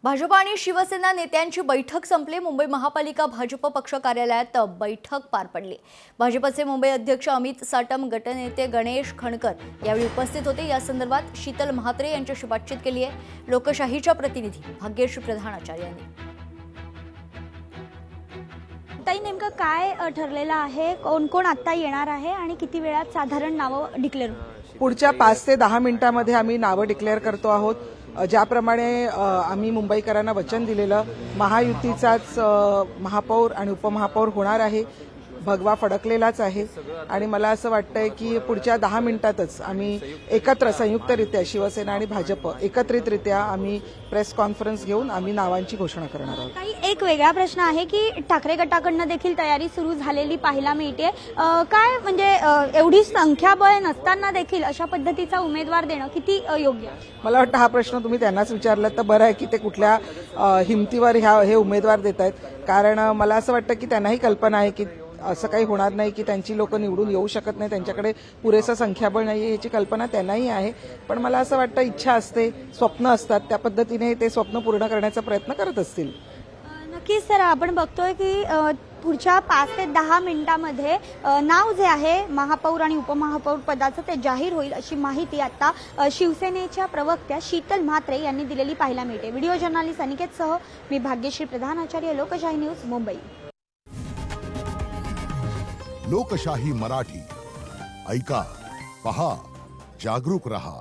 भाजप आणि शिवसेना नेत्यांची बैठक संपली। मुंबई महापालिका भाजप पक्ष कार्यालयात बैठक पार पडली। भाजपचे मुंबई अध्यक्ष अमित साटम, गटनेते गणेश खणकर यावेळी उपस्थित होते। या संदर्भात शीतल म्हात्रे यांच्याशी बातचीत केली आहे लोकशाहीच्या प्रतिनिधी भाग्यश्री प्रधान आचार्य यांनी। ताई, नेमकं काय ठरलेलं आहे? कोण कोण आता येणार आहे आणि किती वेळात साधारण नावं डिक्लेअर? पुढच्या 5 ते 10 मिनिटांमध्ये आम्ही नावं डिक्लेअर करतो आहोत। ज्याप्रमाणे आम्ही मुंबईकरांना वचन दिलेलं, महायुतीचाच महापौर आणि उपमहापौर होणार आहे। भगवा फडकलेलाच आहे आणि मला असं वाटतंय की पुढच्या 10 मिनिटातच आम्ही एकत्र संयुक्तरित्या शिवसेना आणि भाजप एकत्रितरित्या आम्ही प्रेस कॉन्फरन्स घेऊन आम्ही नावांची घोषणा करणार आहोत। काही एक वेगळा प्रश्न आहे की ठाकरे गटाकडनं देखील तयारी सुरू झालेली पाहायला मिळते। काय म्हणजे एवढी संख्याबळ नसताना देखील अशा पद्धतीचा उमेदवार देणं किती योग्य? मला वाटतं हा प्रश्न तुम्ही त्यांनाच विचारला तर बरं आहे की ते कुठल्या हिमतीवर हे उमेदवार देत आहेत। कारण मला असं वाटतं की त्यांनाही कल्पना आहे की असं काही होणार नाही की त्यांची लोक निवडून येऊ शकत नाही, त्यांच्याकडे पुरेसं संख्याबळ नाही याची कल्पना त्यांनाही आहे। पण मला असं वाटतं इच्छा असते, स्वप्न असतात, त्या पद्धतीने ते स्वप्न पूर्ण करण्याचा प्रयत्न करत असतील। नक्कीच सर, आपण बघतोय की पुढच्या 5 ते 10 मिनिटांमध्ये नाव जे आहे महापौर आणि उपमहापौर पदाचं ते जाहीर होईल अशी माहिती आता शिवसेनेच्या प्रवक्त्या शीतल म्हात्रे यांनी दिलेली पाहायला मिळते। व्हिडिओ जर्नलिस्ट अनिकेतसह मी भाग्यश्री प्रधान आचार्य, लोकशाही न्यूज, मुंबई। लोकशाही मराठी ऐका, पहा, जागरूक रहा।